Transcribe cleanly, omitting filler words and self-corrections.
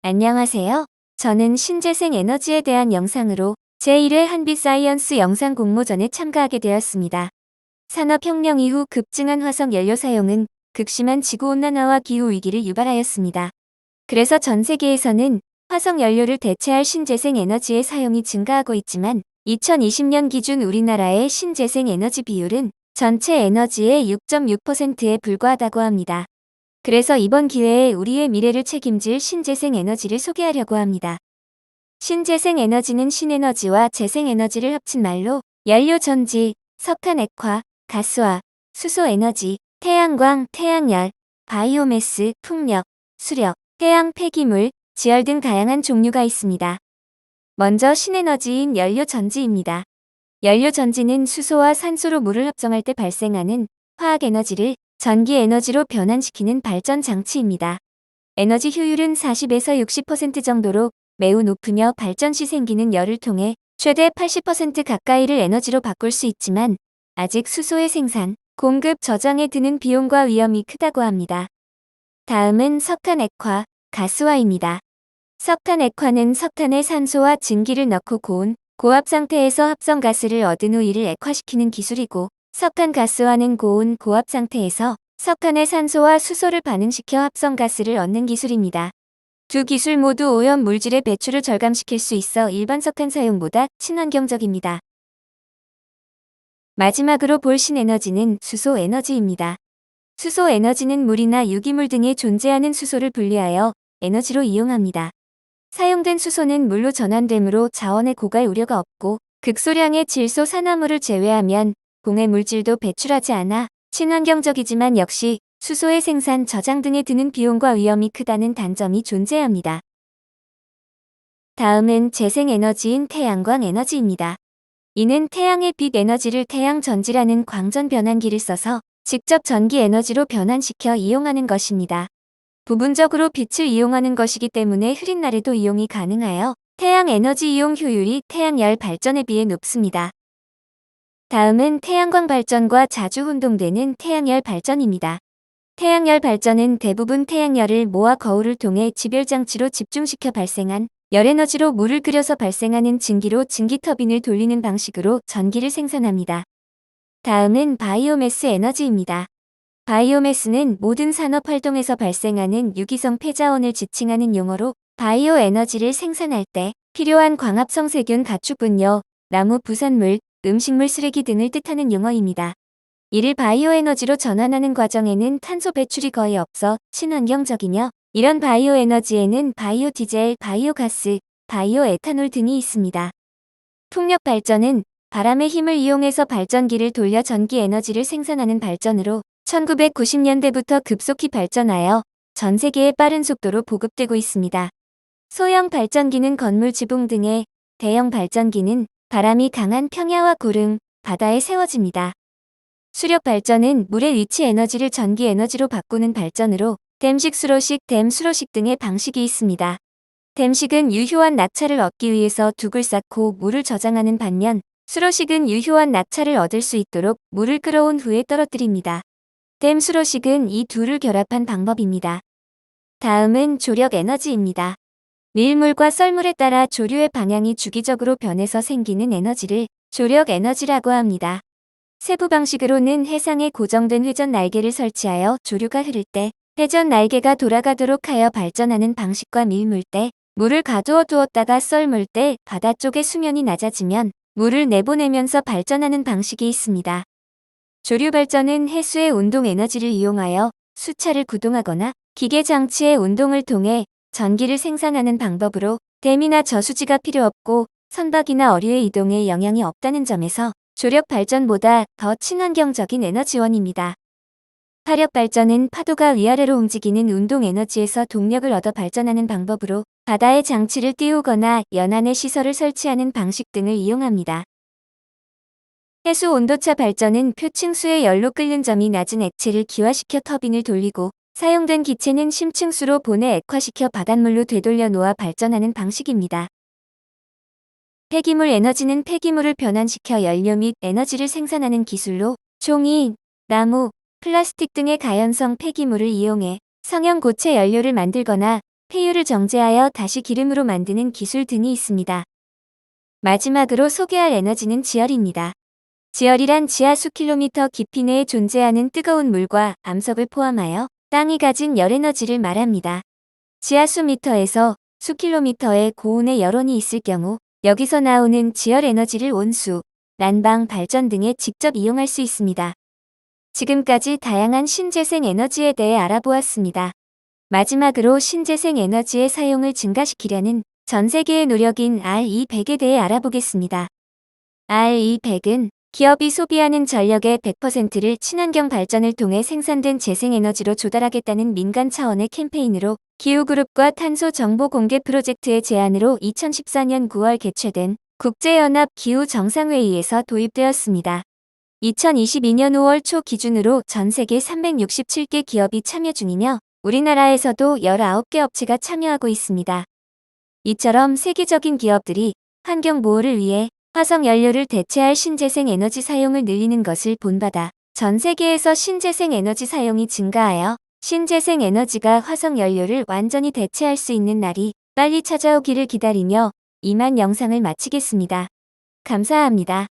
안녕하세요. 저는 신재생 에너지에 대한 영상으로 제1회 한빛사이언스 영상 공모전에 참가하게 되었습니다. 산업혁명 이후 급증한 화석 연료 사용은 극심한 지구온난화와 기후위기를 유발하였습니다. 그래서 전 세계에서는 화석 연료를 대체할 신재생 에너지의 사용이 증가하고 있지만 2020년 기준 우리나라의 신재생 에너지 비율은 전체 에너지의 6.6%에 불과하다고 합니다. 그래서 이번 기회에 우리의 미래를 책임질 신재생 에너지를 소개하려고 합니다. 신재생 에너지는 신에너지와 재생에너지를 합친 말로 연료 전지, 석탄 액화, 가스화, 수소 에너지, 태양광, 태양열, 바이오매스, 풍력, 수력, 해양 폐기물, 지열 등 다양한 종류가 있습니다. 먼저 신에너지인 연료 전지입니다. 연료 전지는 수소와 산소로 물을 합성할 때 발생하는 화학 에너지를 전기 에너지로 변환시키는 발전 장치입니다. 에너지 효율은 40에서 60% 정도로 매우 높으며 발전 시 생기는 열을 통해 최대 80% 가까이를 에너지로 바꿀 수 있지만 아직 수소의 생산, 공급, 저장에 드는 비용과 위험이 크다고 합니다. 다음은 석탄 액화, 가스화입니다. 석탄 액화는 석탄에 산소와 증기를 넣고 고온, 고압 상태에서 합성 가스를 얻은 후 이를 액화시키는 기술이고, 석탄 가스화는 고온, 고압 상태에서 석탄의 산소와 수소를 반응시켜 합성 가스를 얻는 기술입니다. 두 기술 모두 오염 물질의 배출을 절감시킬 수 있어 일반 석탄 사용보다 친환경적입니다. 마지막으로 볼 신에너지는 수소 에너지입니다. 수소 에너지는 물이나 유기물 등에 존재하는 수소를 분리하여 에너지로 이용합니다. 사용된 수소는 물로 전환되므로 자원의 고갈 우려가 없고 극소량의 질소 산화물을 제외하면 공해 물질도 배출하지 않아 친환경적이지만 역시 수소의 생산, 저장 등에 드는 비용과 위험이 크다는 단점이 존재합니다. 다음은 재생에너지인 태양광 에너지입니다. 이는 태양의 빛 에너지를 태양 전지라는 광전 변환기를 써서 직접 전기 에너지로 변환시켜 이용하는 것입니다. 부분적으로 빛을 이용하는 것이기 때문에 흐린 날에도 이용이 가능하여 태양 에너지 이용 효율이 태양열 발전에 비해 높습니다. 다음은 태양광 발전과 자주 혼동되는 태양열 발전입니다. 태양열 발전은 대부분 태양열을 모아 거울을 통해 집열장치로 집중시켜 발생한 열에너지로 물을 끓여서 발생하는 증기로 증기 터빈을 돌리는 방식으로 전기를 생산합니다. 다음은 바이오매스 에너지입니다. 바이오매스는 모든 산업 활동에서 발생하는 유기성 폐자원을 지칭하는 용어로 바이오 에너지를 생산할 때 필요한 광합성 세균 가축분뇨, 나무 부산물, 음식물 쓰레기 등을 뜻하는 용어입니다. 이를 바이오 에너지로 전환하는 과정에는 탄소 배출이 거의 없어 친환경적이며 이런 바이오 에너지에는 바이오 디젤, 바이오 가스, 바이오 에탄올 등이 있습니다. 풍력 발전은 바람의 힘을 이용해서 발전기를 돌려 전기 에너지를 생산하는 발전으로 1990년대부터 급속히 발전하여 전 세계에 빠른 속도로 보급되고 있습니다. 소형 발전기는 건물 지붕 등에, 대형 발전기는 바람이 강한 평야와 고릉, 바다에 세워집니다. 수력 발전은 물의 위치 에너지를 전기 에너지로 바꾸는 발전으로 댐식, 수로식, 댐, 수로식 등의 방식이 있습니다. 댐식은 유효한 낙차를 얻기 위해서 둑을 쌓고 물을 저장하는 반면 수로식은 유효한 낙차를 얻을 수 있도록 물을 끌어온 후에 떨어뜨립니다. 댐 수로식은 이 둘을 결합한 방법입니다. 다음은 조력 에너지입니다. 밀물과 썰물에 따라 조류의 방향이 주기적으로 변해서 생기는 에너지를 조력 에너지라고 합니다. 세부 방식으로는 해상에 고정된 회전 날개를 설치하여 조류가 흐를 때 회전 날개가 돌아가도록 하여 발전하는 방식과 밀물 때 물을 가두어 두었다가 썰물 때 바다 쪽의 수면이 낮아지면 물을 내보내면서 발전하는 방식이 있습니다. 조류 발전은 해수의 운동 에너지를 이용하여 수차를 구동하거나 기계 장치의 운동을 통해 전기를 생산하는 방법으로 댐이나 저수지가 필요 없고 선박이나 어류의 이동에 영향이 없다는 점에서 조력 발전보다 더 친환경적인 에너지원입니다. 파력 발전은 파도가 위아래로 움직이는 운동 에너지에서 동력을 얻어 발전하는 방법으로 바다에 장치를 띄우거나 연안에 시설을 설치하는 방식 등을 이용합니다. 해수 온도차 발전은 표층수의 열로 끓는 점이 낮은 액체를 기화시켜 터빈을 돌리고 사용된 기체는 심층수로 보내 액화시켜 바닷물로 되돌려 놓아 발전하는 방식입니다. 폐기물 에너지는 폐기물을 변환시켜 연료 및 에너지를 생산하는 기술로 종이, 나무, 플라스틱 등의 가연성 폐기물을 이용해 성형 고체 연료를 만들거나 폐유를 정제하여 다시 기름으로 만드는 기술 등이 있습니다. 마지막으로 소개할 에너지는 지열입니다. 지열이란 지하 수킬로미터 깊이 내에 존재하는 뜨거운 물과 암석을 포함하여 땅이 가진 열에너지를 말합니다. 지하 수미터에서 수킬로미터의 고온의 열원이 있을 경우 여기서 나오는 지열 에너지를 온수, 난방, 발전 등에 직접 이용할 수 있습니다. 지금까지 다양한 신재생 에너지에 대해 알아보았습니다. 마지막으로 신재생 에너지의 사용을 증가시키려는 전 세계의 노력인 RE100에 대해 알아보겠습니다. RE100은 기업이 소비하는 전력의 100%를 친환경 발전을 통해 생산된 재생에너지로 조달하겠다는 민간 차원의 캠페인으로 기후그룹과 탄소 정보 공개 프로젝트의 제안으로 2014년 9월 개최된 국제연합 기후정상회의에서 도입되었습니다. 2022년 5월 초 기준으로 전 세계 367개 기업이 참여 중이며 우리나라에서도 19개 업체가 참여하고 있습니다. 이처럼 세계적인 기업들이 환경 보호를 위해 화석 연료를 대체할 신재생 에너지 사용을 늘리는 것을 본받아 전 세계에서 신재생 에너지 사용이 증가하여 신재생 에너지가 화석 연료를 완전히 대체할 수 있는 날이 빨리 찾아오기를 기다리며 이만 영상을 마치겠습니다. 감사합니다.